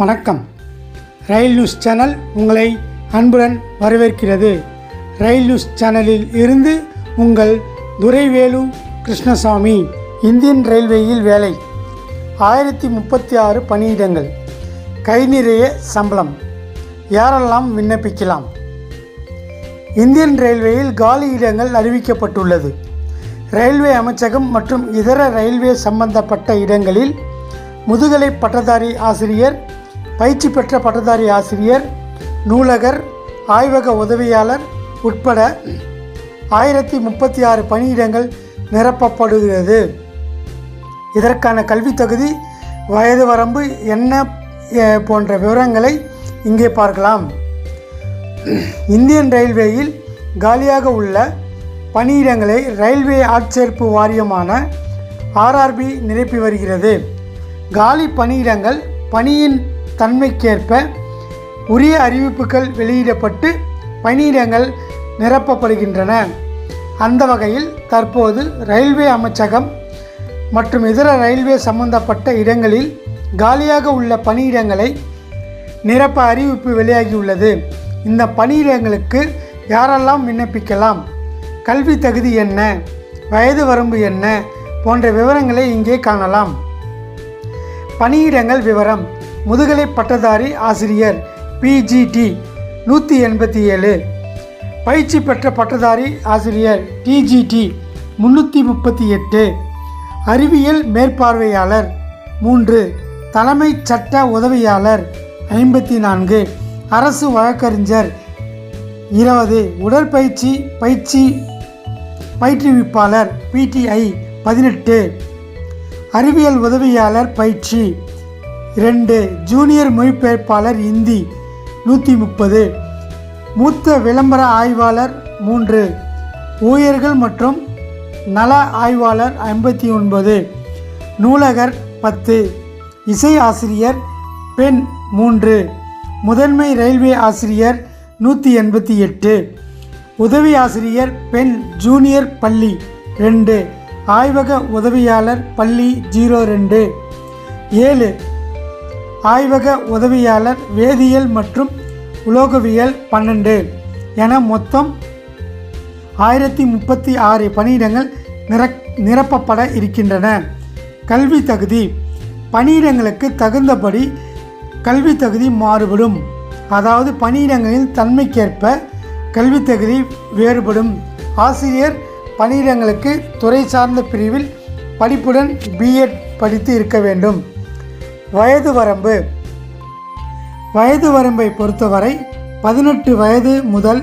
வணக்கம். ரயில் news channel உங்களை அன்புடன் வரவேற்கிறது. ரயில் நியூஸ் சேனலில் இருந்து உங்கள் துரைவேலு கிருஷ்ணசாமி. இந்தியன் ரயில்வேயில் வேலை 1036 பணியிடங்கள், கை நிறைய சம்பளம். யாரெல்லாம் விண்ணப்பிக்கலாம்? இந்தியன் ரயில்வேயில் காலி இடங்கள் அறிவிக்கப்பட்டுள்ளது. ரயில்வே அமைச்சகம் மற்றும் இதர ரயில்வே சம்பந்தப்பட்ட இடங்களில் முதுகலை பட்டதாரி ஆசிரியர், பயிற்சி பெற்ற பட்டதாரி ஆசிரியர், நூலகர், ஆய்வக உதவியாளர் உட்பட 1036 பணியிடங்கள் நிரப்பப்படுகிறது. இதற்கான கல்வி தகுதி, வயது வரம்பு என்ன போன்ற விவரங்களை இங்கே பார்க்கலாம். இந்தியன் ரயில்வேயில் காலியாக உள்ள பணியிடங்களை ரயில்வே ஆட்சேர்ப்பு வாரியமான RRB நிரப்பி வருகிறது. காலி பணியிடங்கள் பணியின் தன்மைக்கேற்ப உரிய அறிவிப்புகள் வெளியிடப்பட்டு பணியிடங்கள் நிரப்பப்படுகின்றன. அந்த வகையில் தற்போது ரயில்வே அமைச்சகம் மற்றும் இதர ரயில்வே சம்பந்தப்பட்ட இடங்களில் காலியாக உள்ள பணியிடங்களை நிரப்ப அறிவிப்பு வெளியாகியுள்ளது. இந்த பணியிடங்களுக்கு யாரெல்லாம் விண்ணப்பிக்கலாம், கல்வி தகுதி என்ன, வயது வரம்பு என்ன போன்ற விவரங்களை இங்கே காணலாம். பணியிடங்கள் விவரம்: முதுகலை பட்டதாரி ஆசிரியர் PGT 187, பயிற்சி பெற்ற பட்டதாரி ஆசிரியர் TGT 338, அறிவியல் மேற்பார்வையாளர் 3, தலைமை சட்ட உதவியாளர் 54, அரசு வழக்கறிஞர் 20, உடற்பயிற்சி பயிற்றுவிப்பாளர் PTI 18, அறிவியல் உதவியாளர் பயிற்சி 2, ஜூனியர் மொழிபெயர்ப்பாளர் இந்தி 130, மூத்த விளம்பர ஆய்வாளர் 3, ஊழியர்கள் மற்றும் நல ஆய்வாளர் 59, நூலகர் 10, இசை ஆசிரியர் பெண் 3, முதன்மை ரயில்வே ஆசிரியர் 188, உதவி ஆசிரியர் பெண் ஜூனியர் பள்ளி 2, ஆய்வக உதவியாளர் பள்ளி 02, 7, ஆய்வக உதவியாளர் வேதியியல் மற்றும் உலோகவியல் 12 என மொத்தம் 1036 பணியிடங்கள் நிரப்பப்பட இருக்கின்றன. கல்வி தகுதி: பணியிடங்களுக்கு தகுந்தபடி கல்வி தகுதி மாறுபடும். அதாவது பணியிடங்களின் தன்மைக்கேற்ப கல்வி தகுதி வேறுபடும். ஆசிரியர் பணியிடங்களுக்கு துறை சார்ந்த பிரிவில் படிப்புடன் B.Ed படித்து இருக்க வேண்டும். வயது வரம்பு: வயது வரம்பை பொறுத்தவரை 18 வயது முதல்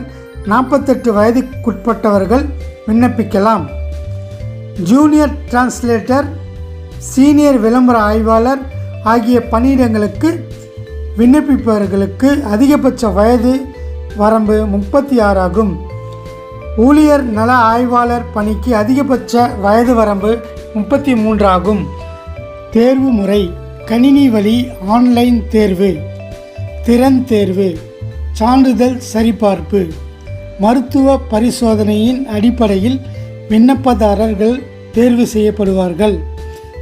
48 வயதுக்குட்பட்டவர்கள் விண்ணப்பிக்கலாம். ஜூனியர் டிரான்ஸ்லேட்டர், சீனியர் விளம்பர ஆய்வாளர் ஆகிய பணியிடங்களுக்கு விண்ணப்பிப்பவர்களுக்கு அதிகபட்ச வயது வரம்பு 36 ஆகும். ஊழியர் நல ஆய்வாளர் பணிக்கு அதிகபட்ச வயது வரம்பு 33 ஆகும். தேர்வு முறை: கணினி வழி ஆன்லைன் தேர்வு, திறன் தேர்வு, சான்றிதழ் சரிபார்ப்பு. மருத்துவ பரிசோதனையின் அடிப்படையில் விண்ணப்பதாரர்கள் தேர்வு செய்யப்படுவார்கள்.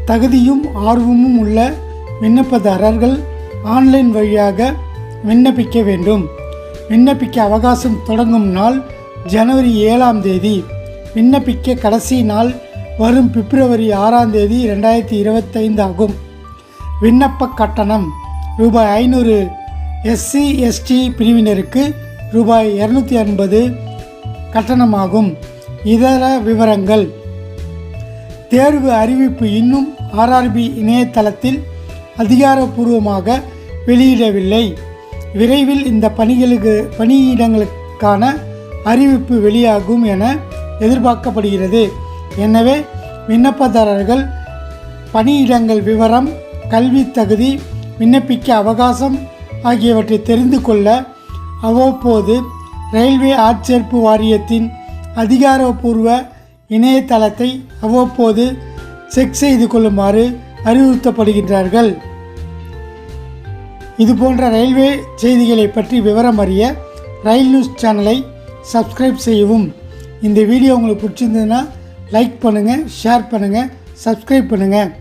தகுதியும் ஆர்வமும் உள்ள விண்ணப்பதாரர்கள் ஆன்லைன் வழியாக விண்ணப்பிக்க வேண்டும். விண்ணப்பிக்க அவகாசம் தொடங்கும் நாள் ஜனவரி 7ஆம் தேதி. விண்ணப்பிக்க கடைசி நாள் வரும் பிப்ரவரி 6ஆம் தேதி 2025 ஆகும். விண்ணப்ப கட்டணம் ரூபாய் 500, SC/ST பிரிவினருக்கு ரூபாய் 250 கட்டணமாகும். இதர விவரங்கள்: தேர்வு அறிவிப்பு இன்னும் RRB இணையதளத்தில் அதிகாரப்பூர்வமாக வெளியிடவில்லை. விரைவில் இந்த பணியிடங்களுக்கான அறிவிப்பு வெளியாகும் என எதிர்பார்க்கப்படுகிறது. எனவே விண்ணப்பதாரர்கள் பணியிடங்கள் விவரம், கல்வி தகுதி, விண்ணப்பிக்க அவகாசம் ஆகியவற்றை தெரிந்து கொள்ள அவ்வப்போது ரயில்வே ஆட்சேர்ப்பு வாரியத்தின் அதிகாரப்பூர்வ இணையதளத்தை அவ்வப்போது செக் செய்து கொள்ளுமாறு அறிவுறுத்தப்படுகின்றார்கள். இதுபோன்ற ரயில்வே செய்திகளை பற்றி விவரம் அறிய ரயில் நியூஸ் சேனலை சப்ஸ்கிரைப் செய்யவும். இந்த வீடியோ உங்களுக்கு பிடிச்சிருந்ததுன்னா லைக் பண்ணுங்கள், ஷேர் பண்ணுங்கள், சப்ஸ்கிரைப் பண்ணுங்கள்.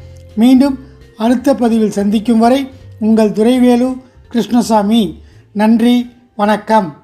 மீண்டும் அடுத்த பதிவில் சந்திக்கும் வரை உங்கள் துரைவேலு கிருஷ்ணசாமி. நன்றி, வணக்கம்.